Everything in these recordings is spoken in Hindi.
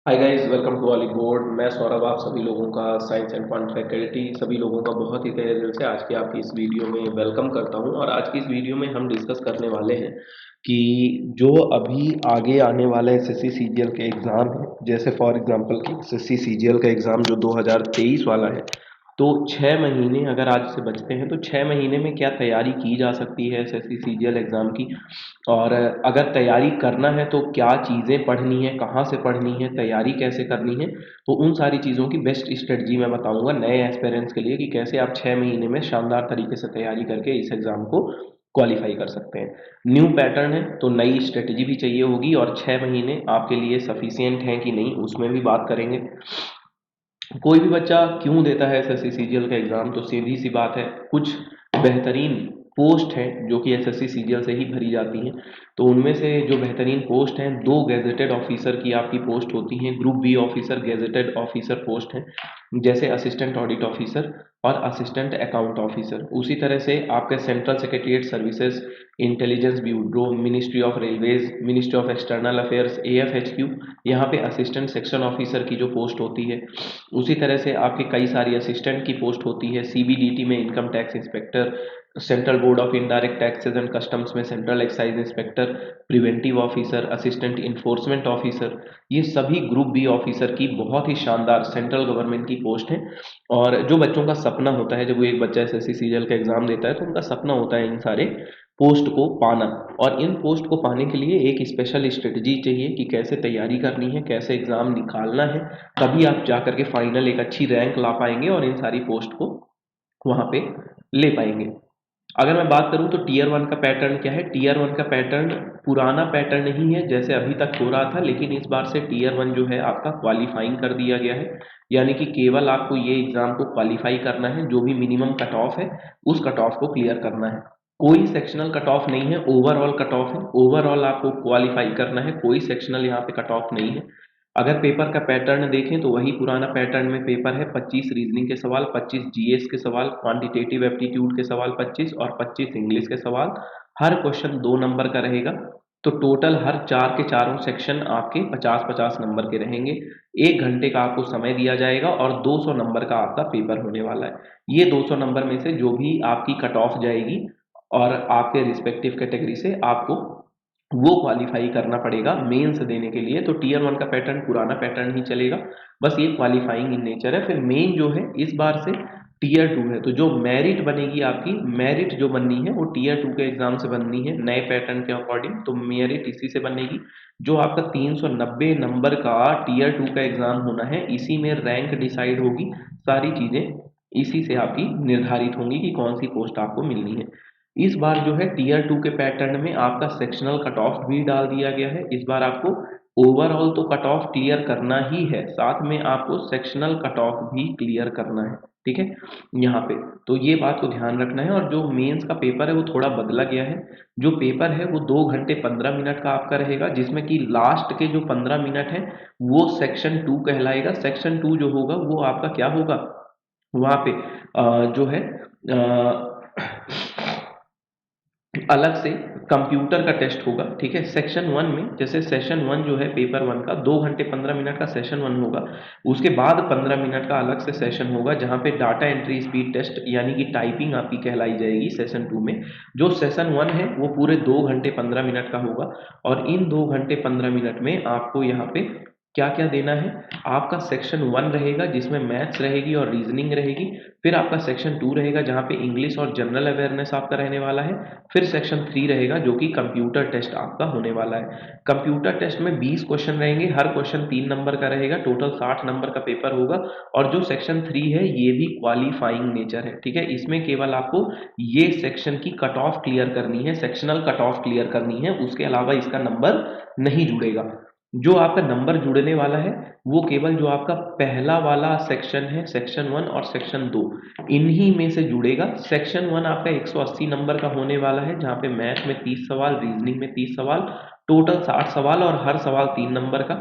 Hi guys, welcome to Oliveboard. मैं सौरभ आप सभी लोगों का साइंस एंड फन फैकल्टी सभी लोगों का बहुत ही तहे दिल से आज की आपकी इस वीडियो में वेलकम करता हूं। और आज की इस वीडियो में हम डिस्कस करने वाले हैं कि जो अभी आगे आने वाला एसएससी सीजीएल के एग्ज़ाम है, जैसे फॉर एग्जांपल कि एसएससी सीजीएल का एग्ज़ाम जो 2023 वाला है, तो 6 महीने अगर आज से बचते हैं तो 6 महीने में क्या तैयारी की जा सकती है एसएससी सीजीएल एग्ज़ाम की। और अगर तैयारी करना है तो क्या चीज़ें पढ़नी है, कहाँ से पढ़नी है, तैयारी कैसे करनी है, तो उन सारी चीज़ों की बेस्ट स्ट्रेटजी मैं बताऊंगा नए एस्पिरेंट्स के लिए कि कैसे आप 6 महीने में शानदार तरीके से तैयारी करके इस एग्ज़ाम को क्वालिफाई कर सकते हैं। न्यू पैटर्न है तो नई स्ट्रेटजी भी चाहिए होगी, और 6 महीने आपके लिए सफिशियंट हैं कि नहीं उसमें भी बात करेंगे। कोई भी बच्चा क्यों देता है एसएससी सीजीएल का एग्ज़ाम, तो सीधी सी बात है, कुछ बेहतरीन पोस्ट हैं जो कि एसएससी सीजीएल से ही भरी जाती हैं। तो उनमें से जो बेहतरीन पोस्ट हैं, दो गैजेटेड ऑफिसर की आपकी पोस्ट होती हैं, group B officer gazetted officer post हैं, जैसे असिस्टेंट ऑडिट ऑफिसर और असिस्टेंट अकाउंट ऑफिसर। उसी तरह से आपके central secretariat services, intelligence bureau, ministry of railways, ministry of external affairs, AFHQ, यहाँ पे असिस्टेंट सेक्शन ऑफिसर की जो पोस्ट होती है। उसी तरह से आपके कई सारी असिस्टेंट की पोस्ट होती है, सीबीडीटी में income tax inspector, central board of indirect taxes and customs में central excise inspector, preventive officer, assistant enforcement officer. ये सभी ग्रुप बी ऑफिसर की बहुत ही शानदार सेंट्रल गवर्नमेंट की पोस्ट है। और जो बच्चों का सपना होता है, जब वो एक बच्चा एसएससी सीजीएल का एग्जाम देता है तो उनका सपना होता है इन सारे पोस्ट को पाना। और इन पोस्ट को पाने के लिए एक स्पेशल स्ट्रेटजी चाहिए कि कैसे तैयारी करनी है, कैसे एग्जाम निकालना है, तभी आप जा करके फाइनल एक अच्छी रैंक ला पाएंगे और इन सारी पोस्ट को वहां पे ले पाएंगे। अगर मैं बात करूं तो टीयर वन का पैटर्न क्या है। टीयर वन का पैटर्न पुराना पैटर्न नहीं है जैसे अभी तक हो रहा था, लेकिन इस बार से टीयर वन जो है आपका क्वालिफाइंग कर दिया गया है। यानी कि केवल आपको ये एग्जाम को क्वालिफाई करना है, जो भी मिनिमम कट ऑफ है उस कट ऑफ को क्लियर करना है। कोई सेक्शनल कट ऑफ नहीं है, ओवरऑल कट ऑफ है। ओवरऑल आपको क्वालिफाई करना है, कोई सेक्शनल यहाँ पे कट ऑफ नहीं है। अगर पेपर का पैटर्न देखें तो वही पुराना पैटर्न में पेपर है। 25 रीजनिंग के सवाल, 25 जीएस के सवाल, क्वांटिटेटिव एप्टीट्यूड के सवाल 25 और 25 इंग्लिश के सवाल। हर क्वेश्चन 2 नंबर का रहेगा। तो टोटल हर चार के चारों सेक्शन आपके 50-50 नंबर के रहेंगे। 1 घंटे का आपको समय दिया जाएगा और 200 नंबर का आपका पेपर होने वाला है। ये 200 नंबर में से जो भी आपकी कट ऑफ जाएगी और आपके रिस्पेक्टिव कैटेगरी से आपको वो क्वालिफाई करना पड़ेगा मेंस देने के लिए। तो टीयर वन का पैटर्न पुराना पैटर्न ही चलेगा, बस ये क्वालिफाइंग इन नेचर है। फिर मेन जो है इस बार से टीयर टू है, तो जो मेरिट बनेगी आपकी, मेरिट जो बननी है वो टीयर टू के एग्जाम से बननी है नए पैटर्न के अकॉर्डिंग। तो मेरिट इसी से बनेगी। जो आपका 390 नंबर का टीयर टू का एग्जाम होना है, इसी में रैंक डिसाइड होगी, सारी चीजें इसी से आपकी निर्धारित होंगी कि कौन सी पोस्ट आपको मिलनी है। इस बार जो है टीयर टू के पैटर्न में आपका सेक्शनल कट ऑफ भी डाल दिया गया है। इस बार आपको ओवरऑल तो कट ऑफ क्लियर करना ही है, साथ में आपको सेक्शनल कट ऑफ भी क्लियर करना है, ठीक है यहाँ पे। तो ये बात को ध्यान रखना है। और जो मेंस का पेपर है वो थोड़ा बदला गया है। जो पेपर है वो 2 घंटे 15 मिनट का आपका रहेगा, जिसमें कि लास्ट के जो 15 मिनट है वो सेक्शन टू कहलाएगा। सेक्शन टू जो होगा वो आपका क्या होगा, वहाँ पे जो है अलग से कंप्यूटर का टेस्ट होगा, ठीक है। सेक्शन वन में, जैसे सेशन वन जो है पेपर वन का 2 घंटे 15 मिनट का सेशन वन होगा, उसके बाद 15 मिनट का अलग से सेशन होगा जहां पे डाटा एंट्री स्पीड टेस्ट यानी कि टाइपिंग आपकी कहलाई जाएगी सेशन टू में। जो सेशन वन है वो पूरे 2 घंटे 15 मिनट का होगा। और इन 2 घंटे 15 मिनट में आपको यहाँ पे क्या क्या देना है। आपका सेक्शन वन रहेगा जिसमें मैथ्स रहेगी और रीजनिंग रहेगी। फिर आपका सेक्शन टू रहेगा जहाँ पे इंग्लिश और जनरल अवेयरनेस आपका रहने वाला है। फिर सेक्शन थ्री रहेगा जो कि कंप्यूटर टेस्ट आपका होने वाला है। कंप्यूटर टेस्ट में 20 क्वेश्चन रहेंगे, हर क्वेश्चन 3 नंबर का रहेगा, टोटल 60 नंबर का पेपर होगा। और जो सेक्शन थ्री है ये भी क्वालिफाइंग नेचर है, ठीक है। इसमें केवल आपको ये सेक्शन की कट ऑफ क्लियर करनी है, सेक्शनल कट ऑफ क्लियर करनी है, उसके अलावा इसका नंबर नहीं जुड़ेगा। जो आपका नंबर जुड़ने वाला है वो केवल जो आपका पहला वाला सेक्शन है, सेक्शन वन और सेक्शन दो, इन्हीं में से जुड़ेगा। सेक्शन वन आपका 180 नंबर का होने वाला है, जहाँ पे मैथ में 30 सवाल, रीजनिंग में 30 सवाल, टोटल 60 सवाल और हर सवाल 3 नंबर का।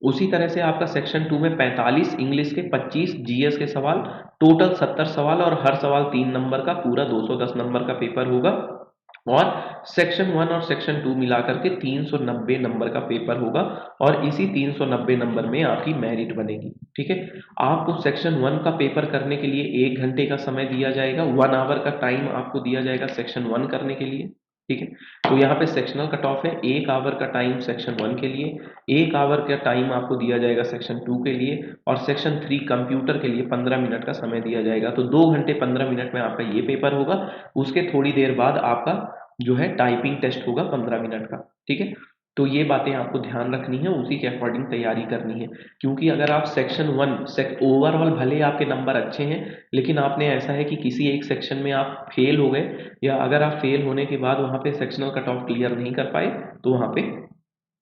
उसी तरह से आपका सेक्शन टू में 45 इंग्लिश के, 25 जीएस के सवाल, टोटल 70 सवाल और हर सवाल 3 नंबर का, पूरा 210 नंबर का पेपर होगा। और सेक्शन 1 और सेक्शन 2 मिलाकर के 390 नंबर का पेपर होगा और इसी 390 नंबर में आपकी मेरिट बनेगी। ठीक है, आपको सेक्शन 1 का पेपर करने के लिए 1 घंटे का समय दिया जाएगा, 1 आवर का टाइम आपको दिया जाएगा सेक्शन 1 करने के लिए। ठीक है, तो यहाँ पे सेक्शनल कट ऑफ है, 1 आवर का टाइम सेक्शन 1 के लिए, 1 आवर का टाइम आपको दिया जाएगा सेक्शन 2 के लिए, और सेक्शन 3 कंप्यूटर के लिए 15 मिनट का समय दिया जाएगा। तो 2 घंटे 15 मिनट में आपका ये पेपर होगा। उसके थोड़ी देर बाद आपका जो है टाइपिंग टेस्ट होगा 15 मिनट का। ठीक है, तो ये बातें आपको ध्यान रखनी है, उसी के अकॉर्डिंग तैयारी करनी है। क्योंकि अगर आप सेक्शन 1 ओवरऑल भले आपके नंबर अच्छे हैं, लेकिन आपने ऐसा है कि किसी एक सेक्शन में आप फेल हो गए, या अगर आप फेल होने के बाद वहाँ पे सेक्शनल कट ऑफ क्लियर नहीं कर पाए, तो वहाँ पे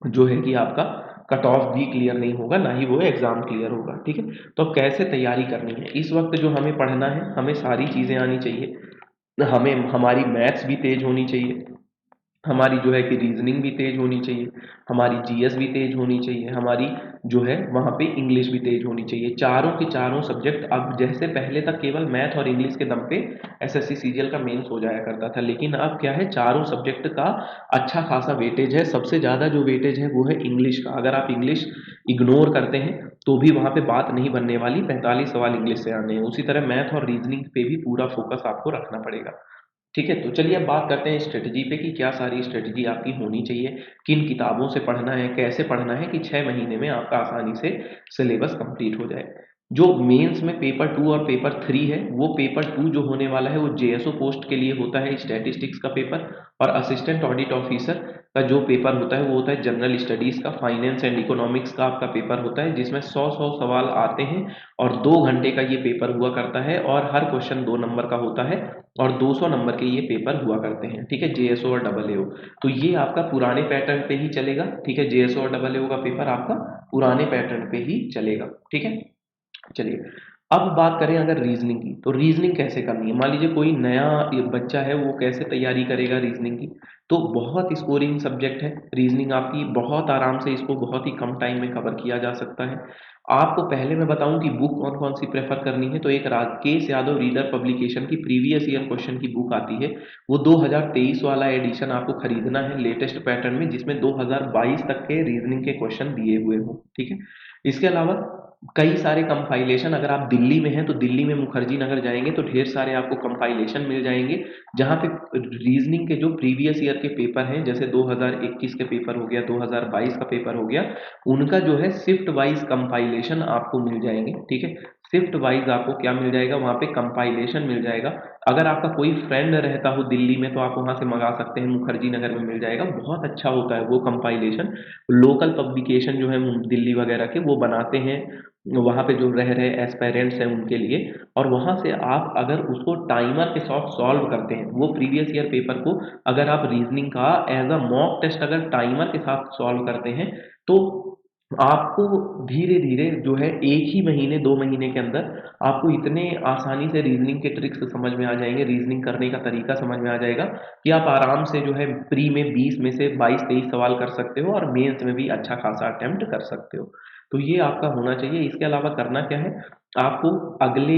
जो है कि आपका कट ऑफ भी क्लियर नहीं होगा, ना ही वो एग्जाम क्लियर होगा। ठीक है, तो अब कैसे तैयारी करनी है, इस वक्त जो हमें पढ़ना है, हमें सारी चीज़ें आनी चाहिए। हमें हमारी मैथ्स भी तेज होनी चाहिए, हमारी जो है कि रीजनिंग भी तेज होनी चाहिए, हमारी जीएस भी तेज होनी चाहिए, हमारी जो है वहाँ पे इंग्लिश भी तेज होनी चाहिए। चारों के चारों सब्जेक्ट, अब जैसे पहले तक केवल मैथ और इंग्लिश के दम पे एसएससी सीजीएल का मेंस हो जाया करता था, लेकिन अब क्या है, चारों सब्जेक्ट का अच्छा खासा वेटेज है। सबसे ज़्यादा जो वेटेज है वो है इंग्लिश का। अगर आप इंग्लिश इग्नोर करते हैं तो भी वहाँ पे बात नहीं बनने वाली, 45 सवाल इंग्लिश से आने हैं। उसी तरह मैथ और रीजनिंग पे भी पूरा फोकस आपको रखना पड़ेगा। ठीक है, तो चलिए अब बात करते हैं स्ट्रेटजी पे कि क्या सारी स्ट्रेटजी आपकी होनी चाहिए, किन किताबों से पढ़ना है, कैसे पढ़ना है कि 6 महीने में आपका आसानी से सिलेबस कंप्लीट हो जाए। जो मेंस में पेपर 2 और पेपर 3 है, वो पेपर 2 जो होने वाला है वो जेएसओ पोस्ट के लिए होता है, स्टैटिस्टिक्स का पेपर। और असिस्टेंट ऑडिट ऑफिसर का जो पेपर होता है वो होता है जनरल स्टडीज का, फाइनेंस एंड इकोनॉमिक्स का आपका पेपर होता है, जिसमें 100 सवाल आते हैं और 2 घंटे का ये पेपर हुआ करता है, और हर क्वेश्चन 2 नंबर का होता है, और 200 नंबर के ये पेपर हुआ करते हैं। ठीक है, जेएसओ और डबल एओ, तो ये आपका पुराने पैटर्न पे ही चलेगा। ठीक है, जेएसओ और डबल एओ का पेपर आपका पुराने पैटर्न पे ही चलेगा। ठीक है, चलिए अब बात करें अगर रीजनिंग की, तो रीजनिंग कैसे करनी है। मान लीजिए कोई नया बच्चा है, वो कैसे तैयारी करेगा रीजनिंग की, तो बहुत स्कोरिंग सब्जेक्ट है रीजनिंग आपकी, बहुत आराम से इसको बहुत ही कम टाइम में कवर किया जा सकता है। आपको पहले मैं बताऊं कि बुक कौन कौन सी प्रेफर करनी है, तो एक राकेश यादव रीडर पब्लिकेशन की प्रीवियस ईयर क्वेश्चन की बुक आती है, वो 2023 वाला एडिशन आपको खरीदना है लेटेस्ट पैटर्न में, जिसमें 2022 तक के रीजनिंग के क्वेश्चन दिए हुए हो। ठीक है, इसके अलावा कई सारे कंपाइलेशन, अगर आप दिल्ली में हैं तो दिल्ली में मुखर्जी नगर जाएंगे तो ढेर सारे आपको कंपाइलेशन मिल जाएंगे, जहाँ पे रीजनिंग के जो प्रीवियस ईयर के पेपर हैं, जैसे 2021 के पेपर हो गया, 2022 का पेपर हो गया, उनका जो है शिफ्ट वाइज कंपाइलेशन आपको मिल जाएंगे। ठीक है, शिफ्ट वाइज आपको क्या मिल जाएगा, वहाँ पे कंपाइलेशन मिल जाएगा। अगर आपका कोई फ्रेंड रहता हो दिल्ली में तो आप वहाँ से मंगा सकते हैं, मुखर्जी नगर में मिल जाएगा, बहुत अच्छा होता है वो कंपाइलेशन। लोकल पब्लिकेशन जो है दिल्ली वगैरह के वो बनाते हैं, वहाँ पे जो रह रहे एस्पायरेंट्स हैं उनके लिए, और वहाँ से आप अगर उसको टाइमर के साथ सॉल्व करते हैं, वो प्रीवियस ईयर पेपर को अगर आप रीजनिंग का एज अ मॉक टेस्ट अगर टाइमर के साथ सॉल्व करते हैं, तो आपको धीरे धीरे जो है 1 ही महीने 2 महीने के अंदर आपको इतने आसानी से रीजनिंग के ट्रिक्स समझ में आ जाएंगे, रीजनिंग करने का तरीका समझ में आ जाएगा, कि आप आराम से जो है प्री में 20 में से 22-23 सवाल कर सकते हो, और मेंस में भी अच्छा खासा अटेम्प्ट कर सकते हो। तो ये आपका होना चाहिए। इसके अलावा करना क्या है, आपको अगले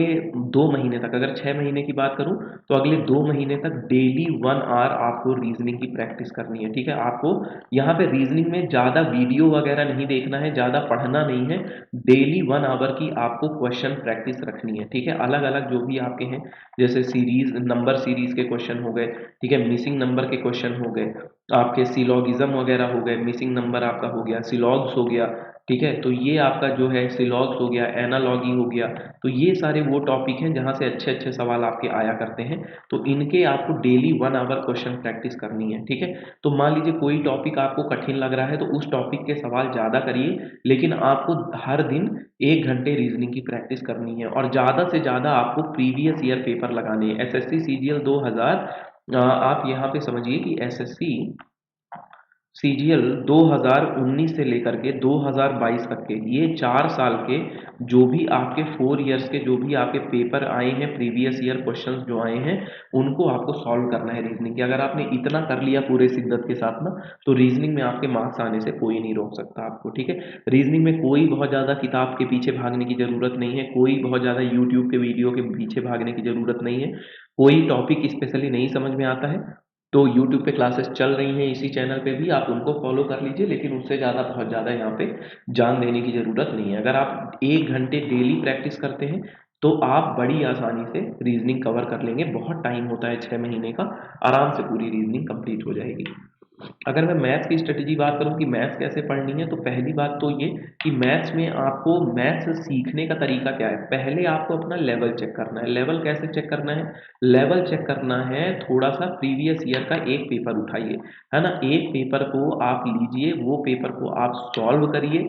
2 महीने तक, अगर 6 महीने की बात करूं तो अगले 2 महीने तक डेली 1 आवर आपको रीजनिंग की प्रैक्टिस करनी है। ठीक है, आपको यहाँ पे रीजनिंग में ज़्यादा वीडियो वगैरह नहीं देखना है, ज़्यादा पढ़ना नहीं है, डेली 1 आवर की आपको क्वेश्चन प्रैक्टिस रखनी है। ठीक है, अलग अलग जो भी आपके हैं, जैसे सीरीज नंबर सीरीज के क्वेश्चन हो गए, ठीक है, मिसिंग नंबर के क्वेश्चन हो गए, आपके सिलॉगिज्म वगैरह हो गए, मिसिंग नंबर आपका हो गया, सिलॉग्स हो गया। ठीक है, तो ये आपका जो है सिलॉग्स हो गया, एनालॉगी हो गया, तो ये सारे वो टॉपिक हैं जहाँ से अच्छे अच्छे सवाल आपके आया करते हैं, तो इनके आपको डेली 1 आवर क्वेश्चन प्रैक्टिस करनी है। ठीक है, तो मान लीजिए कोई टॉपिक आपको कठिन लग रहा है तो उस टॉपिक के सवाल ज़्यादा करिए, लेकिन आपको हर दिन 1 घंटे रीजनिंग की प्रैक्टिस करनी है, और ज़्यादा से ज़्यादा आपको प्रीवियस ईयर पेपर लगाने हैं। एसएससी सीजीएल 2000, आप यहाँ पे समझिए कि एसएससी सीजीएल 2019 से लेकर के 2022 तक के ये 4 साल के जो भी आपके 4 इयर्स के जो भी आपके पेपर आए हैं, प्रीवियस ईयर क्वेश्चंस जो आए हैं, उनको आपको सॉल्व करना है रीजनिंग के। अगर आपने इतना कर लिया पूरे शिद्दत के साथ ना, तो रीजनिंग में आपके मार्क्स आने से कोई नहीं रोक सकता आपको। ठीक है, रीजनिंग में कोई बहुत ज़्यादा किताब के पीछे भागने की ज़रूरत नहीं है, कोई बहुत ज़्यादा यूट्यूब के वीडियो के पीछे भागने की ज़रूरत नहीं है, कोई टॉपिक स्पेशली नहीं समझ में आता है तो यूट्यूब पे क्लासेस चल रही हैं इसी चैनल पे भी, आप उनको फॉलो कर लीजिए, लेकिन उससे ज़्यादा बहुत ज़्यादा यहाँ पे जान देने की ज़रूरत नहीं है। अगर आप 1 घंटे डेली प्रैक्टिस करते हैं तो आप बड़ी आसानी से रीजनिंग कवर कर लेंगे। बहुत टाइम होता है 6 महीने का, आराम से पूरी रीजनिंग कंप्लीट हो जाएगी। अगर मैं मैथ्स की स्ट्रेटजी बात करूँ कि मैथ्स कैसे पढ़नी है, तो पहली बात तो ये कि मैथ्स में आपको मैथ्स सीखने का तरीका क्या है। पहले आपको अपना लेवल चेक करना है। लेवल कैसे चेक करना है? लेवल चेक करना है, थोड़ा सा प्रीवियस ईयर का एक पेपर उठाइए, है ना। एक पेपर को आप लीजिए, वो पेपर को आप सॉल्व करिए,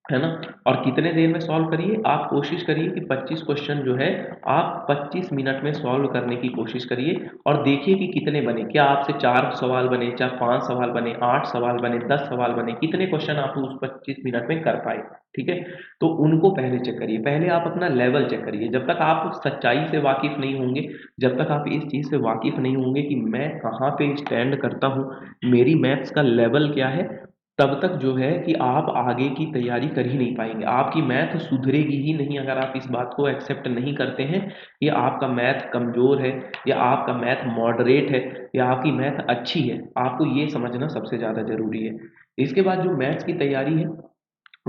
है ना। और कितने देर में सॉल्व करिए? आप कोशिश करिए कि 25 क्वेश्चन जो है आप 25 मिनट में सॉल्व करने की कोशिश करिए, और देखिए कि कितने बने। क्या आपसे 4 सवाल बने, चाहे 5 सवाल बने, 8 सवाल बने, 10 सवाल बने, कितने क्वेश्चन आप उस 25 मिनट में कर पाए, ठीक है। तो उनको पहले चेक करिए। पहले आप अपना लेवल चेक करिए। जब तक आप सच्चाई से वाकिफ नहीं होंगे, जब तक आप इस चीज़ से वाकिफ नहीं होंगे कि मैं कहाँ पे स्टैंड करता हूँ, मेरी मैथ्स का लेवल क्या है, तब तक जो है कि आप आगे की तैयारी कर ही नहीं पाएंगे। आपकी मैथ सुधरेगी ही नहीं अगर आप इस बात को एक्सेप्ट नहीं करते हैं कि आपका मैथ कमज़ोर है, या आपका मैथ मॉडरेट है, या आपकी मैथ अच्छी है। आपको ये समझना सबसे ज़्यादा ज़रूरी है। इसके बाद जो मैथ्स की तैयारी है,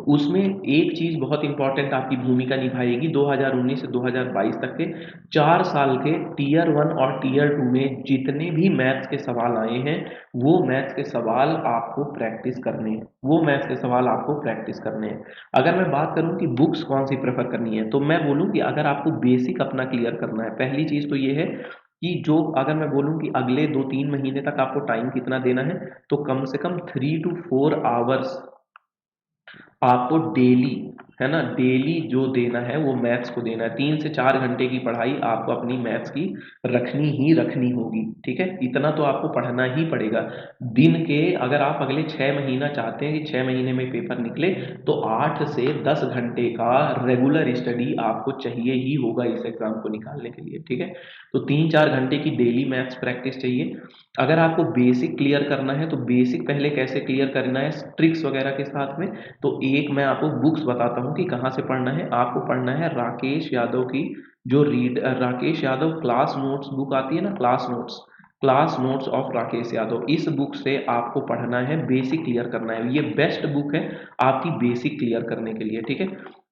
उसमें एक चीज़ बहुत इंपॉर्टेंट आपकी भूमिका निभाएगी। 2019 से 2022 तक के 4 साल के टियर 1 और टियर 2 में जितने भी मैथ्स के सवाल आए हैं, वो मैथ्स के सवाल आपको प्रैक्टिस करने हैं। वो मैथ्स के सवाल आपको प्रैक्टिस करने हैं। अगर मैं बात करूं कि बुक्स कौन सी प्रेफर करनी है, तो मैं बोलूं कि अगर आपको बेसिक अपना क्लियर करना है, पहली चीज़ तो ये है कि जो अगर मैं बोलूं कि अगले 2-3 महीने तक आपको टाइम कितना देना है, तो कम से कम 3 to 4 आवर्स आपको डेली, है ना, डेली जो देना है वो मैथ्स को देना है। 3 से 4 घंटे की पढ़ाई आपको अपनी मैथ्स की रखनी ही रखनी होगी, ठीक है। इतना तो आपको पढ़ना ही पड़ेगा दिन के। अगर आप अगले 6 महीना चाहते हैं कि 6 महीने में पेपर निकले, तो 8 से 10 घंटे का रेगुलर स्टडी आपको चाहिए ही होगा इस एग्जाम को निकालने के लिए, ठीक है। तो 3-4 घंटे की डेली मैथ्स प्रैक्टिस चाहिए। अगर आपको बेसिक क्लियर करना है, तो बेसिक पहले कैसे क्लियर करना है ट्रिक्स वगैरह के साथ में, तो एक मैं आपको बुक्स बताता हूँ कि कहाँ से पढ़ना है। आपको पढ़ना है राकेश यादव की, जो Rakesh Yadav class notes book आती है ना, class notes of Rakesh Yadav, इस बुक से आपको पढ़ना है, बेसिक क्लियर करना है। ये बेस्ट बुक है आपकी बेसिक क्लियर करने के लिए, ठीक है।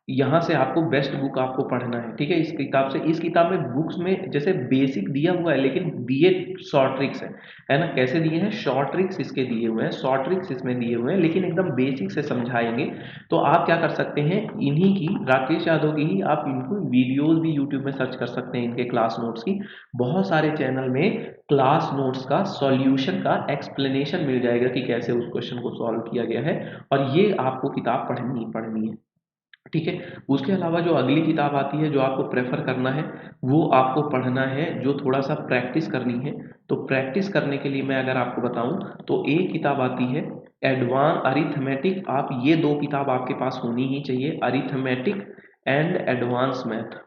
यहाँ से आपको बेस्ट बुक आपको पढ़ना है, ठीक है। इस किताब से, इस किताब में बुक्स में जैसे बेसिक दिया हुआ है, लेकिन दिए शॉर्ट ट्रिक्स है ना। कैसे दिए हैं? शॉर्ट ट्रिक्स इसके दिए हुए हैं, शॉर्ट ट्रिक्स इसमें दिए हुए हैं, लेकिन एकदम बेसिक से समझाएंगे। तो आप क्या कर सकते हैं, इन्हीं की, राकेश यादव की ही आप इनको वीडियोस भी यूट्यूब में सर्च कर सकते हैं, इनके क्लास नोट्स की। बहुत सारे चैनल में क्लास नोट्स का सॉल्यूशन का एक्सप्लेनेशन मिल जाएगा कि कैसे उस क्वेश्चन को सॉल्व किया गया है, और ये आपको किताब पढ़नी पढ़नी है, ठीक है। उसके अलावा जो अगली किताब आती है, जो आपको प्रेफर करना है, वो आपको पढ़ना है, जो थोड़ा सा प्रैक्टिस करनी है। तो प्रैक्टिस करने के लिए मैं अगर आपको बताऊं, तो एक किताब आती है एडवांस अरिथमेटिक। आप ये 2 किताब आपके पास होनी ही चाहिए, अरिथमेटिक एंड एडवांस मैथ।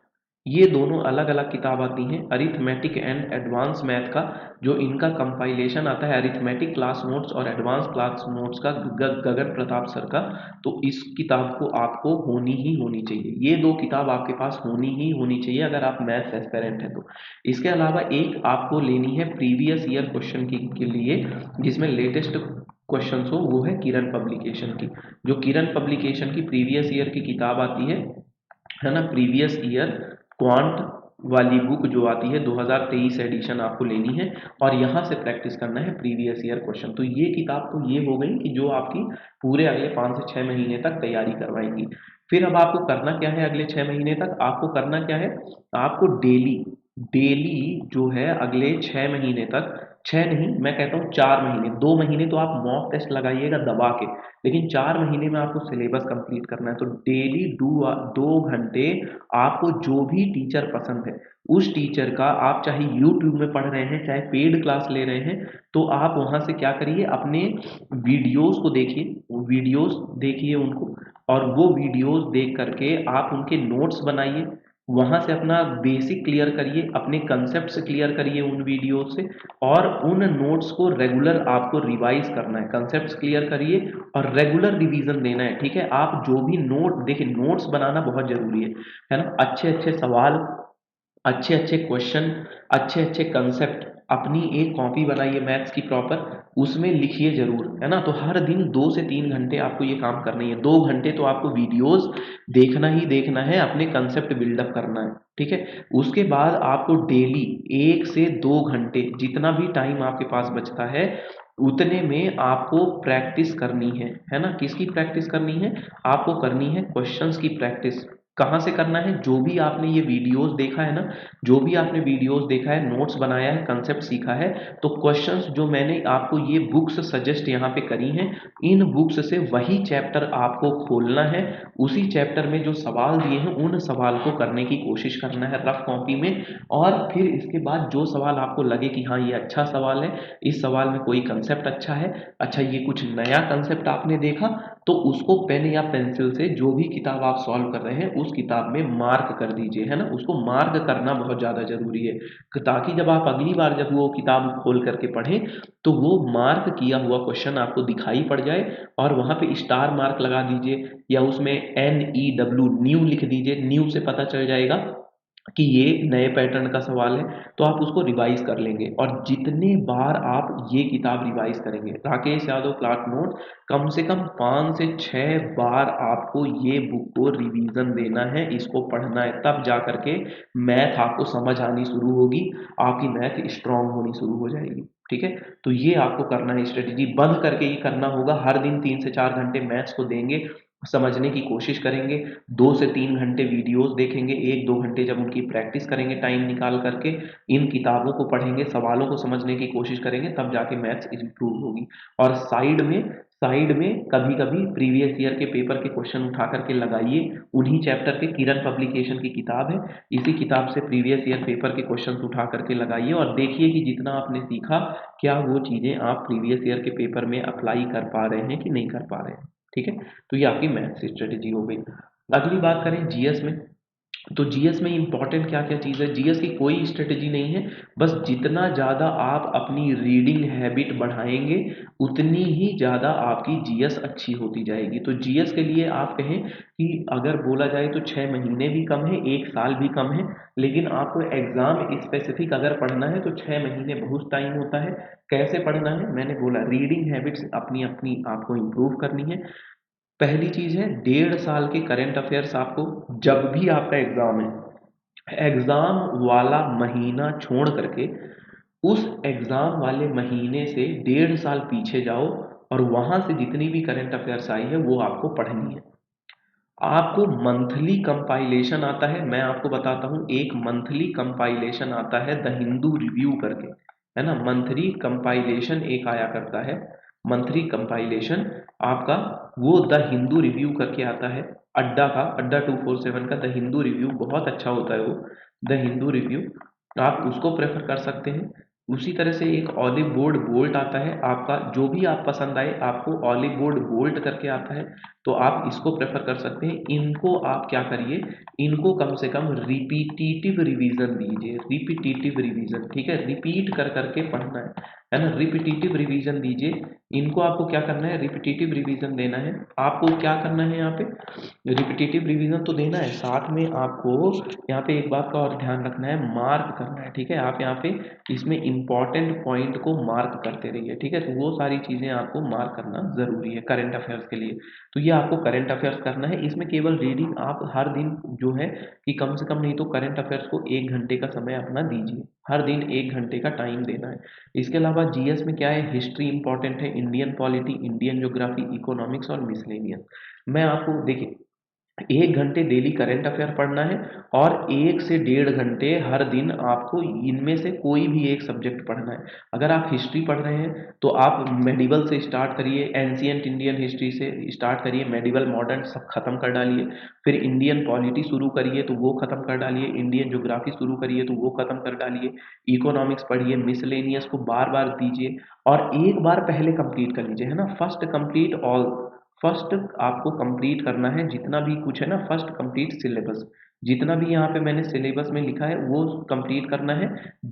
ये दोनों अलग अलग किताब आती हैं। अरिथमेटिक एंड एडवांस मैथ का जो इनका कंपाइलेशन आता है, अरिथमेटिक क्लास नोट्स और एडवांस क्लास नोट्स का, गगन प्रताप सर का, तो इस किताब को आपको होनी ही होनी चाहिए। ये 2 किताब आपके पास होनी ही होनी चाहिए अगर आप मैथ्स एस्पिरेंट हैं तो। इसके अलावा एक आपको लेनी है प्रीवियस ईयर क्वेश्चन की के लिए, जिसमें लेटेस्ट क्वेश्चंस हो, वो है किरण पब्लिकेशन की। जो किरण पब्लिकेशन की प्रीवियस ईयर की किताब आती है ना, प्रीवियस ईयर क्वांट वाली बुक जो आती है, 2023 एडिशन आपको लेनी है, और यहाँ से प्रैक्टिस करना है प्रीवियस ईयर क्वेश्चन। तो ये किताब तो ये हो गई कि जो आपकी पूरे अगले 5 से 6 महीने तक तैयारी करवाएंगी। फिर अब आपको करना क्या है? अगले 6 महीने तक आपको करना क्या है? आपको डेली डेली जो है अगले 6 महीने तक, 6 नहीं, मैं कहता हूँ 4 महीने, 2 महीने तो आप मॉक टेस्ट लगाइएगा दबा के, लेकिन 4 महीने में आपको सिलेबस कंप्लीट करना है। तो डेली 2 घंटे आपको जो भी टीचर पसंद है, उस टीचर का, आप चाहे यूट्यूब में पढ़ रहे हैं, चाहे पेड क्लास ले रहे हैं, तो आप वहाँ से क्या करिए, अपने वीडियोस को देखिए, वीडियोस देखिए उनको, और वो वीडियोस देख करके आप उनके नोट्स बनाइए। वहाँ से अपना बेसिक क्लियर करिए, अपने कंसेप्ट्स क्लियर करिए उन वीडियो से, और उन नोट्स को रेगुलर आपको रिवाइज करना है। कंसेप्ट्स क्लियर करिए और रेगुलर रिवीजन देना है, ठीक है। आप जो भी नोट देखिए, नोट्स बनाना बहुत जरूरी है ना। अच्छे अच्छे सवाल, अच्छे अच्छे क्वेश्चन, अच्छे अच्छे कंसेप्ट, अपनी एक कॉपी बनाइए मैथ्स की प्रॉपर, उसमें लिखिए जरूर, है ना। तो हर दिन 2 से 3 घंटे आपको ये काम करना ही है। 2 घंटे तो आपको वीडियोस देखना ही देखना है, अपने कंसेप्ट बिल्डअप करना है, ठीक है। उसके बाद आपको डेली 1 से 2 घंटे जितना भी टाइम आपके पास बचता है उतने में आपको प्रैक्टिस करनी है ना। किसकी प्रैक्टिस करनी है? आपको करनी है क्वेश्चंस की प्रैक्टिस। कहाँ से करना है? जो भी आपने ये वीडियोस देखा है ना, जो भी आपने वीडियोस देखा है, नोट्स बनाया है, कंसेप्ट सीखा है, तो क्वेश्चंस जो मैंने आपको ये बुक्स सजेस्ट यहाँ पे करी हैं, इन बुक्स से वही चैप्टर आपको खोलना है। उसी चैप्टर में जो सवाल दिए हैं उन सवाल को करने की कोशिश करना है रफ कॉपी में। और फिर इसके बाद जो सवाल आपको लगे कि हाँ ये अच्छा सवाल है, इस सवाल में कोई कंसेप्ट अच्छा है, अच्छा ये कुछ नया कंसेप्ट आपने देखा, तो उसको पेन या पेंसिल से जो भी किताब आप सॉल्व कर रहे हैं उस किताब में मार्क कर दीजिए, है ना। उसको मार्क करना बहुत ज़्यादा ज़रूरी है, ताकि जब आप अगली बार जब वो किताब खोल करके पढ़ें तो वो मार्क किया हुआ क्वेश्चन आपको दिखाई पड़ जाए और वहाँ पे स्टार मार्क लगा दीजिए या उसमें NEW न्यू लिख दीजिए। न्यू से पता चल जाएगा कि ये नए पैटर्न का सवाल है, तो आप उसको रिवाइज कर लेंगे। और जितने बार आप ये किताब रिवाइज करेंगे, राकेश यादव क्लास नोट, कम से कम 5 से 6 बार आपको ये बुक को रिवीजन देना है, इसको पढ़ना है, तब जा करके मैथ आपको समझ आनी शुरू होगी, आपकी मैथ स्ट्रांग होनी शुरू हो जाएगी, ठीक है। तो ये आपको करना है, स्ट्रेटेजी बंद करके ही करना होगा। हर दिन 3 से 4 घंटे मैथ्स को देंगे, समझने की कोशिश करेंगे, 2 से 3 घंटे वीडियोस देखेंगे, 1-2 घंटे जब उनकी प्रैक्टिस करेंगे टाइम निकाल करके, इन किताबों को पढ़ेंगे, सवालों को समझने की कोशिश करेंगे, तब जाके मैथ्स इम्प्रूव होगी। और साइड में कभी कभी प्रीवियस ईयर के पेपर के क्वेश्चन उठा करके लगाइए। उन्हीं चैप्टर के, किरण पब्लिकेशन की किताब है, इसी किताब से प्रीवियस ईयर पेपर के क्वेश्चन उठा करके लगाइए और देखिए कि जितना आपने सीखा क्या वो चीज़ें आप प्रीवियस ईयर के पेपर में अप्लाई कर पा रहे हैं कि नहीं कर पा रहे हैं, ठीक है। तो ये आपकी मैथ्स स्ट्रेटेजी हो गई। अगली बात करें जीएस में, तो जीएस में इंपॉर्टेंट क्या क्या चीज़ है? जीएस की कोई स्ट्रेटेजी नहीं है, बस जितना ज़्यादा आप अपनी रीडिंग हैबिट बढ़ाएंगे उतनी ही ज़्यादा आपकी जीएस अच्छी होती जाएगी। तो जीएस के लिए आप कहें कि अगर बोला जाए तो 6 महीने भी कम है, 1 साल भी कम है, लेकिन आपको एग्जाम स्पेसिफिक अगर पढ़ना है तो 6 महीने बहुत टाइम होता है। कैसे पढ़ना है? मैंने बोला रीडिंग हैबिट्स अपनी अपनी आपको इम्प्रूव करनी है। पहली चीज है 1.5 साल के करंट अफेयर्स आपको, जब भी आपका एग्जाम है, एग्जाम वाला महीना छोड़ करके उस एग्जाम वाले महीने से 1.5 साल पीछे जाओ और वहां से जितनी भी करंट अफेयर्स आई है वो आपको पढ़नी है। आपको मंथली कंपाइलेशन आता है, मैं आपको बताता हूँ, एक मंथली कंपाइलेशन आता है द हिंदू रिव्यू करके, है ना। मंथली कंपाइलेशन एक आया करता है, मंथली कंपाइलेशन आपका, वो द हिंदू रिव्यू करके आता है, अड्डा का, अड्डा 247 का द हिंदू रिव्यू, बहुत अच्छा होता है वो द हिंदू रिव्यू, आप उसको प्रेफर कर सकते हैं। उसी तरह से एक ऑलिव बोर्ड बोल्ट आता है आपका, जो भी आप पसंद आए, आपको ऑलिव बोर्ड बोल्ट करके आता है, तो आप इसको प्रेफर कर सकते हैं। इनको आप क्या करिए, इनको कम से कम रिपीटिटिव रिवीजन दीजिए, रिपीटिटिव रिवीजन, ठीक है, रिपीट कर करके पढ़ना है ना, रिपीटिटिव रिवीजन दीजिए। इनको आपको क्या करना है, रिपीटिटिव रिवीजन देना है। आपको क्या करना है यहाँ पे, रिपीटिटिव रिवीजन तो देना है, साथ में आपको यहाँ पे एक बात का और ध्यान रखना है, मार्क करना है, ठीक है। आप यहाँ पे इसमें इंपॉर्टेंट पॉइंट को मार्क करते रहिए, ठीक है। तो वो सारी चीज़ें आपको मार्क करना ज़रूरी है करंट अफेयर्स के लिए। तो ये आपको करंट अफेयर्स करना है, इसमें केवल रीडिंग आप हर दिन जो है कि कम से कम नहीं तो करंट अफेयर्स को 1 घंटे का समय अपना दीजिए, हर दिन 1 घंटे का टाइम देना है। इसके अलावा जीएस में क्या है, हिस्ट्री इंपॉर्टेंट है, Indian polity, Indian geography, economics और मिसलेनियस। मैं आपको देखिए 1 घंटे डेली करंट अफेयर पढ़ना है और 1 से 1.5 घंटे हर दिन आपको इनमें से कोई भी एक सब्जेक्ट पढ़ना है। अगर आप हिस्ट्री पढ़ रहे हैं तो आप मेडिवल से स्टार्ट करिए, एंशियंट इंडियन हिस्ट्री से स्टार्ट करिए, मेडिवल मॉडर्न सब खत्म कर डालिए। फिर इंडियन पॉलिटी शुरू करिए तो वो खत्म कर डालिए, इंडियन ज्योग्राफी शुरू करिए तो वो खत्म कर डालिए, इकोनॉमिक्स पढ़िए, मिसलेनियस को बार बार दीजिए और एक बार पहले कंप्लीट कर लीजिए, है ना। फर्स्ट कंप्लीट ऑल, फर्स्ट आपको कंप्लीट करना है जितना भी कुछ है ना, फर्स्ट कंप्लीट सिलेबस, जितना भी यहाँ पे मैंने सिलेबस में लिखा है वो कंप्लीट करना है।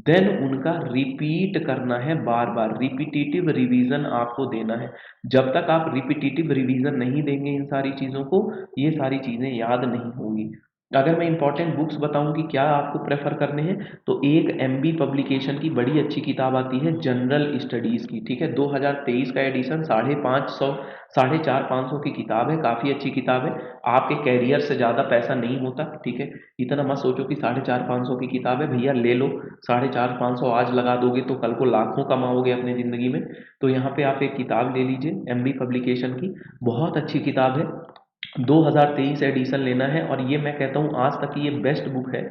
देन उनका रिपीट करना है, बार बार रिपीटिटिव रिवीजन आपको देना है। जब तक आप रिपीटिटिव रिवीजन नहीं देंगे इन सारी चीज़ों को, ये सारी चीज़ें याद नहीं होंगी। अगर मैं इंपॉर्टेंट बुक्स बताऊं कि क्या आपको प्रेफर करने हैं, तो एक एमबी पब्लिकेशन की बड़ी अच्छी किताब आती है जनरल स्टडीज़ की, ठीक है, 2023 का एडिशन, 550 450 की किताब है, काफ़ी अच्छी किताब है। आपके कैरियर से ज़्यादा पैसा नहीं होता, ठीक है, इतना मत सोचो कि 450 की किताब है भैया ले लो, 450 आज लगा दोगे तो कल को लाखों कमाओगे अपनी ज़िंदगी में। तो यहाँ पे आप एक किताब ले लीजिए एमबी पब्लिकेशन की, बहुत अच्छी किताब है, 2023 एडिशन लेना है, और ये मैं कहता हूँ आज तक की ये बेस्ट बुक है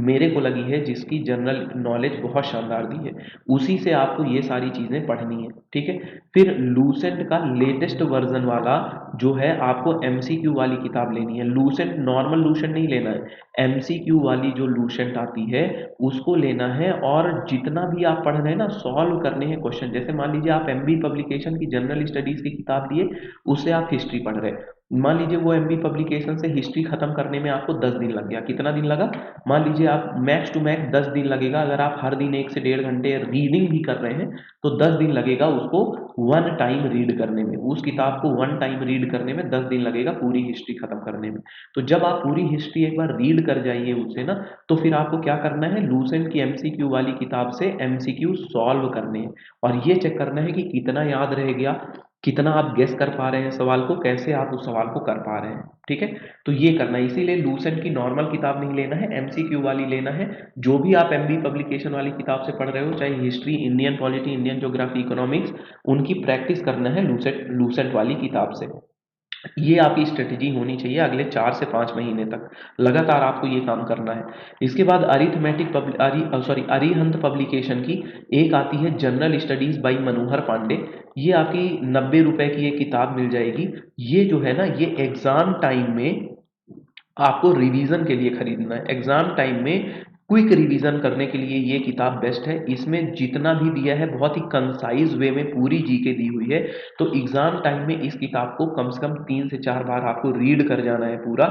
मेरे को लगी है, जिसकी जनरल नॉलेज बहुत शानदार दी है। उसी से आपको ये सारी चीज़ें पढ़नी है, ठीक है। फिर लूसेंट का लेटेस्ट वर्जन वाला जो है आपको एमसीक्यू वाली किताब लेनी है। लूसेंट नॉर्मल लूसेंट नहीं लेना है, एमसीक्यू वाली जो लूसेंट आती है उसको लेना है। और जितना भी आप पढ़ रहे हैं ना, सॉल्व करने हैं क्वेश्चन। जैसे मान लीजिए आप एमबी पब्लिकेशन की जनरल स्टडीज की किताब लिए, उससे आप हिस्ट्री पढ़ रहे हैं, मान लीजिए वो एमबी पब्लिकेशन से हिस्ट्री खत्म करने में आपको 10 दिन लग गया, कितना दिन लगा, मान लीजिए आप मैक्स टू मैक्स 10 दिन लगेगा। अगर आप हर दिन 1 से 1.5 घंटे रीडिंग भी कर रहे हैं तो 10 दिन लगेगा उसको वन टाइम रीड करने में, उस किताब को वन टाइम रीड करने में 10 दिन लगेगा पूरी हिस्ट्री खत्म करने में। तो जब आप पूरी हिस्ट्री एक बार रीड कर जाइए उससे ना, तो फिर आपको क्या करना है, लूसेंट की एमसीक्यू वाली किताब से एमसीक्यू सॉल्व करने हैं, और ये चेक करना है कि कितना याद रह गया, कितना आप गेस कर पा रहे हैं सवाल को, कैसे आप उस सवाल को कर पा रहे हैं, ठीक है। तो ये करना है, इसीलिए लूसेंट की नॉर्मल किताब नहीं लेना है, एमसीक्यू वाली लेना है। जो भी आप एमबी पब्लिकेशन वाली किताब से पढ़ रहे हो, चाहे history, Indian polity, Indian geography, economics, उनकी प्रैक्टिस करना है लूसेंट लूसेंट वाली किताब से। ये आपकी स्ट्रेटेजी होनी चाहिए अगले 4 से 5 महीने तक, लगातार आपको ये काम करना है। इसके बाद अरिथमेटिक अरिहंत पब्लिकेशन की एक आती है जनरल स्टडीज बाई मनोहर पांडे, ये आपकी 90 रुपए की ये किताब मिल जाएगी। ये जो है ना, ये एग्जाम टाइम में आपको रिवीजन के लिए खरीदना है, एग्जाम टाइम में क्विक रिवीजन करने के लिए ये किताब बेस्ट है। इसमें जितना भी दिया है बहुत ही कंसाइज वे में पूरी जीके दी हुई है, तो एग्जाम टाइम में इस किताब को कम से कम 3 से 4 बार आपको रीड कर जाना है पूरा।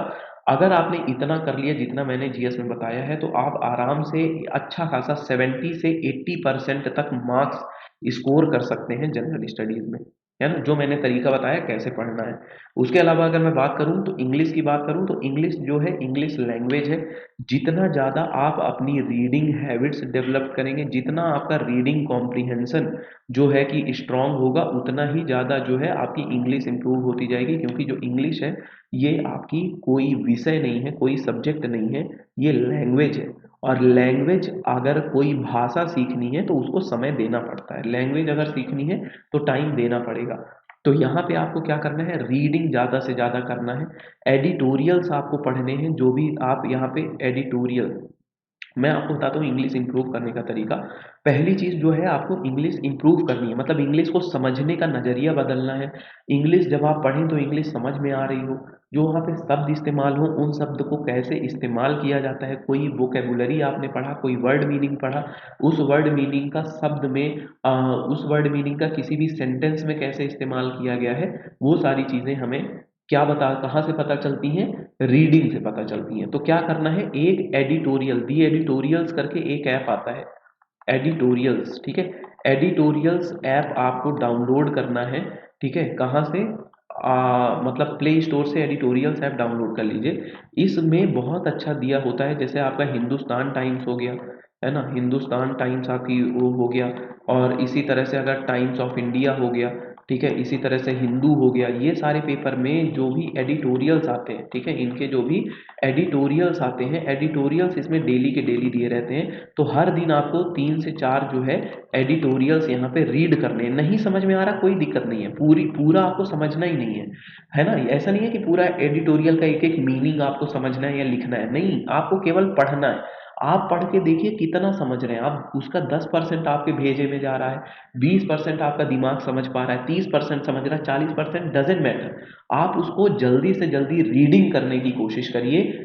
अगर आपने इतना कर लिया जितना मैंने जीएस में बताया है, तो आप आराम से अच्छा खासा 70 से 80% तक मार्क्स स्कोर कर सकते हैं जनरल स्टडीज में, है ना, जो मैंने तरीका बताया कैसे पढ़ना है। उसके अलावा अगर मैं बात करूं तो इंग्लिश की बात करूं, तो इंग्लिश जो है, इंग्लिश लैंग्वेज है, जितना ज़्यादा आप अपनी रीडिंग हैबिट्स डेवलप करेंगे, जितना आपका रीडिंग कॉम्प्रिहेंशन जो है कि स्ट्रांग होगा, उतना ही ज़्यादा जो है आपकी इंग्लिश इंप्रूव होती जाएगी। क्योंकि जो इंग्लिश है ये आपकी कोई विषय नहीं है, कोई सब्जेक्ट नहीं है, ये लैंग्वेज है। और लैंग्वेज अगर कोई भाषा सीखनी है तो उसको समय देना पड़ता है, लैंग्वेज अगर सीखनी है तो टाइम देना पड़ेगा। तो यहाँ पे आपको क्या करना है, रीडिंग ज़्यादा से ज़्यादा करना है, एडिटोरियल्स आपको पढ़ने हैं, जो भी आप यहाँ पे एडिटोरियल, मैं आपको बताता हूँ इंग्लिश इंप्रूव करने का तरीका। पहली चीज़ जो है, आपको इंग्लिश इंप्रूव करनी है, मतलब इंग्लिश को समझने का नज़रिया बदलना है। इंग्लिश जब आप पढ़ें तो इंग्लिश समझ में आ रही हो, जो वहाँ पे शब्द इस्तेमाल हो उन शब्द को कैसे इस्तेमाल किया जाता है, कोई वोकेबुलरी आपने पढ़ा, कोई वर्ड मीनिंग पढ़ा, उस वर्ड मीनिंग का शब्द में उस वर्ड मीनिंग का किसी भी सेंटेंस में कैसे इस्तेमाल किया गया है, वो सारी चीज़ें हमें क्या बता कहाँ से पता चलती हैं, रीडिंग से पता चलती हैं। तो क्या करना है, एक एडिटोरियल, दी एडिटोरियल्स करके एक ऐप आता है, एडिटोरियल्स, ठीक है, एडिटोरियल्स ऐप आपको डाउनलोड करना है, ठीक है, कहाँ से, मतलब प्ले स्टोर से एडिटोरियल्स ऐप डाउनलोड कर लीजिए। इसमें बहुत अच्छा दिया होता है, जैसे आपका हिंदुस्तान टाइम्स हो गया, है ना, हिंदुस्तान टाइम्स आपकी वो हो गया, और इसी तरह से अगर टाइम्स ऑफ इंडिया हो गया, ठीक है, इसी तरह से हिंदू हो गया, ये सारे पेपर में जो भी एडिटोरियल्स आते हैं, ठीक है, इनके जो भी एडिटोरियल्स आते हैं, एडिटोरियल्स इसमें डेली के डेली दिए रहते हैं। तो हर दिन आपको 3 से 4 जो है एडिटोरियल्स यहाँ पे रीड करने हैं। नहीं समझ में आ रहा, कोई दिक्कत नहीं है, पूरा आपको समझना ही नहीं है ना, ऐसा नहीं है कि पूरा एडिटोरियल का एक एक मीनिंग आपको समझना है या लिखना है, नहीं, आपको केवल पढ़ना है। आप पढ़ के देखिए कितना समझ रहे हैं आप, उसका 10% आपके भेजे में जा रहा है, 20% आपका दिमाग समझ पा रहा है, 30% समझ रहा है, 40% डजेंट मैटर। आप उसको जल्दी से जल्दी रीडिंग करने की कोशिश करिए।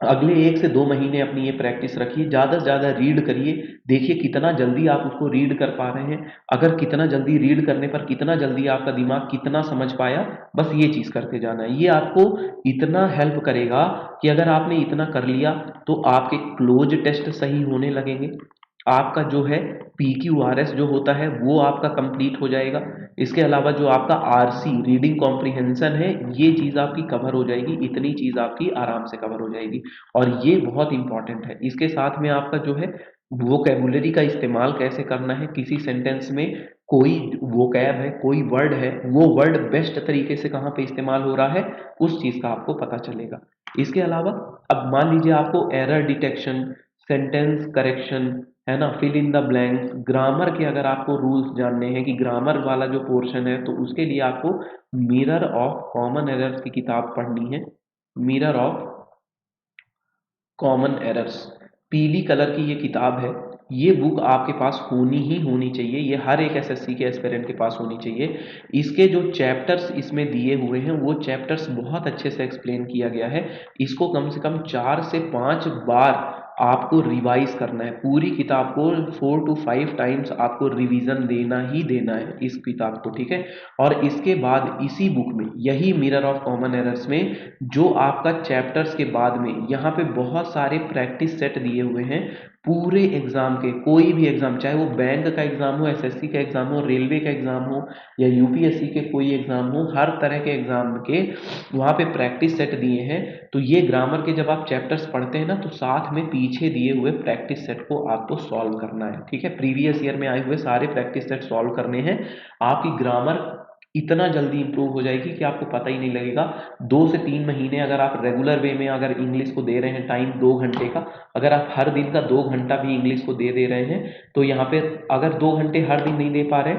अगले 1 से 2 महीने अपनी ये प्रैक्टिस रखिए, ज़्यादा से ज़्यादा रीड करिए, देखिए कितना जल्दी आप उसको रीड कर पा रहे हैं। अगर कितना जल्दी रीड करने पर कितना जल्दी आपका दिमाग कितना समझ पाया, बस ये चीज़ करते जाना है। ये आपको इतना हेल्प करेगा कि अगर आपने इतना कर लिया तो आपके क्लोज टेस्ट सही होने लगेंगे, आपका जो है PQRS जो होता है वो आपका कंप्लीट हो जाएगा। इसके अलावा जो आपका RC रीडिंग कॉम्प्रिहेंशन है, ये चीज़ आपकी कवर हो जाएगी, इतनी चीज़ आपकी आराम से कवर हो जाएगी और ये बहुत इंपॉर्टेंट है। इसके साथ में आपका जो है वोकैबुलरी का इस्तेमाल कैसे करना है, किसी सेंटेंस में कोई वोकैब है, कोई वर्ड है, वो वर्ड बेस्ट तरीके से कहाँ पे इस्तेमाल हो रहा है, उस चीज़ का आपको पता चलेगा। इसके अलावा अब मान लीजिए आपको एरर डिटेक्शन, सेंटेंस करेक्शन, है ना, fill in the blanks, grammar के अगर आपको रूल्स जानने हैं कि ग्रामर वाला जो पोर्शन है, तो उसके लिए आपको मिरर ऑफ कॉमन एरर्स की किताब पढ़नी है। मिरर ऑफ कॉमन एरर्स, पीली कलर की ये किताब है। ये बुक आपके पास होनी ही होनी चाहिए, ये हर एक एसएससी के एस्पिरेंट के पास होनी चाहिए। इसके जो चैप्टर्स इसमें दिए हुए हैं वो चैप्टर्स बहुत अच्छे से एक्सप्लेन किया गया है। इसको कम से कम 4 से 5 बार आपको रिवाइज करना है। पूरी किताब को 4 to 5 टाइम्स आपको रिवीजन देना ही देना है इस किताब को, ठीक है। और इसके बाद इसी बुक में, यही मिरर ऑफ कॉमन एरर्स में, जो आपका चैप्टर्स के बाद में यहाँ पे बहुत सारे प्रैक्टिस सेट दिए हुए हैं पूरे एग्जाम के। कोई भी एग्जाम, चाहे वो बैंक का एग्जाम हो, एसएससी का एग्जाम हो, रेलवे का एग्जाम हो या यूपीएससी के कोई एग्जाम हो, हर तरह के एग्जाम के वहाँ पे प्रैक्टिस सेट दिए हैं। तो ये ग्रामर के जब आप चैप्टर्स पढ़ते हैं ना, तो साथ में पीछे दिए हुए प्रैक्टिस सेट को आपको सॉल्व करना है, ठीक है। प्रीवियस ईयर में आए हुए सारे प्रैक्टिस सेट सॉल्व करने हैं। आपकी ग्रामर इतना जल्दी इंप्रूव हो जाएगी कि आपको पता ही नहीं लगेगा। 2 से 3 महीने अगर आप रेगुलर वे में अगर इंग्लिश को दे रहे हैं टाइम 2 घंटे का, अगर आप हर दिन का 2 घंटा भी इंग्लिश को दे दे रहे हैं, तो यहाँ पे अगर 2 घंटे हर दिन नहीं दे पा रहे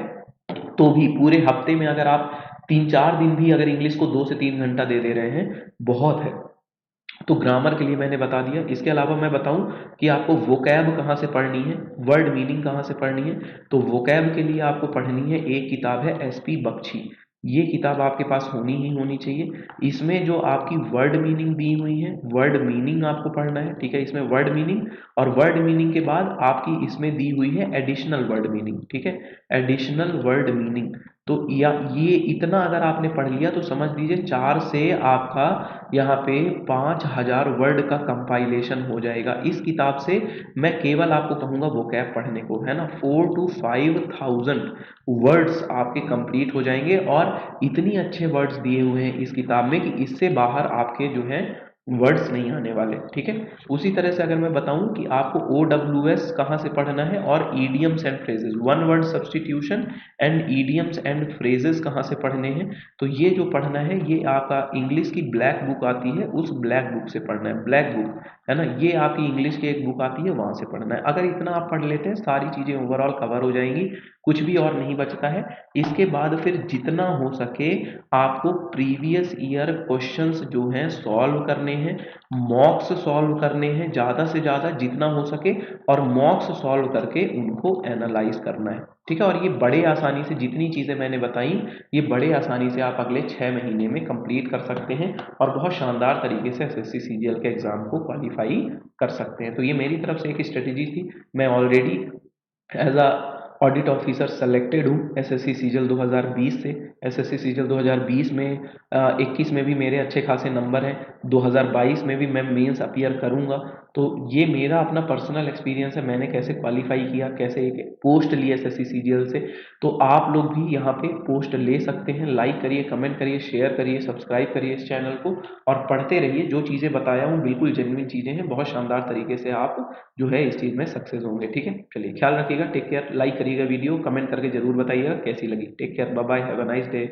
तो भी पूरे हफ्ते में अगर आप 3-4 दिन भी अगर इंग्लिश को 2 से 3 घंटा दे दे रहे हैं, बहुत है। तो ग्रामर के लिए मैंने बता दिया। इसके अलावा मैं बताऊं कि आपको वोकैब कहाँ से पढ़नी है, वर्ड मीनिंग कहाँ से पढ़नी है। तो वोकैब के लिए आपको पढ़नी है, एक किताब है SP बख्शी। ये किताब आपके पास होनी ही होनी चाहिए। इसमें जो आपकी वर्ड मीनिंग दी हुई है, वर्ड मीनिंग आपको पढ़ना है, ठीक है। इसमें वर्ड मीनिंग, और वर्ड मीनिंग के बाद आपकी इसमें दी हुई है एडिशनल वर्ड मीनिंग, ठीक है। एडिशनल वर्ड मीनिंग, तो या ये इतना अगर आपने पढ़ लिया तो समझ लीजिए 4 से आपका यहाँ पे 5000 वर्ड का कंपाइलेशन हो जाएगा। इस किताब से मैं केवल आपको कहूँगा वोकैब पढ़ने को, है ना। 4 to 5000 वर्ड्स आपके कंप्लीट हो जाएंगे और इतनी अच्छे वर्ड्स दिए हुए हैं इस किताब में कि इससे बाहर आपके जो है वर्ड्स नहीं आने वाले, ठीक है। उसी तरह से अगर मैं बताऊं कि आपको OWS कहाँ से पढ़ना है और idioms and phrases, one word substitution and idioms and phrases कहाँ से पढ़ने हैं, तो ये जो पढ़ना है ये आपका इंग्लिश की ब्लैक बुक आती है, उस ब्लैक बुक से पढ़ना है। ब्लैक बुक, है ना, ये आपकी इंग्लिश की एक बुक आती है, वहां से पढ़ना है। अगर इतना आप पढ़ लेते हैं सारी चीजें ओवरऑल कवर हो जाएंगी, कुछ भी और नहीं बचता है। इसके बाद फिर जितना हो सके आपको प्रीवियस ईयर क्वेश्चंस जो हैं सॉल्व करने हैं, मॉक्स सॉल्व करने हैं ज़्यादा से ज़्यादा जितना हो सके, और मॉक्स सॉल्व करके उनको एनालाइज करना है, ठीक है। और ये बड़े आसानी से, जितनी चीज़ें मैंने बताई, ये बड़े आसानी से आप अगले 6 महीने में कंप्लीट कर सकते हैं और बहुत शानदार तरीके से एसएससी सीजीएल के एग्जाम को क्वालिफाई कर सकते हैं। तो ये मेरी तरफ से एक स्ट्रेटेजी थी। मैं already as a audit officer selected हूँ एसएससी सीजीएल 2020 से। एसएससी सीजीएल 2020 में 21 में भी मेरे अच्छे खासे नंबर हैं, 2022 में भी मैं मेंस अपीयर करूँगा। तो ये मेरा अपना पर्सनल एक्सपीरियंस है, मैंने कैसे क्वालिफाई किया, कैसे एक पोस्ट ली एसएससी सीजीएल से। तो आप लोग भी यहाँ पे पोस्ट ले सकते हैं। लाइक करिए, कमेंट करिए, शेयर करिए, सब्सक्राइब करिए इस चैनल को और पढ़ते रहिए। जो चीज़ें बताया हूँ बिल्कुल जेन्युइन चीज़ें हैं, बहुत शानदार तरीके से आप जो है इस चीज़ में सक्सेस होंगे, ठीक है। चलिए ख्याल रखिएगा, टेक केयर, लाइक करिएगा वीडियो, कमेंट करके जरूर बताइएगा कैसी लगी। Take care, bye bye, have a nice day.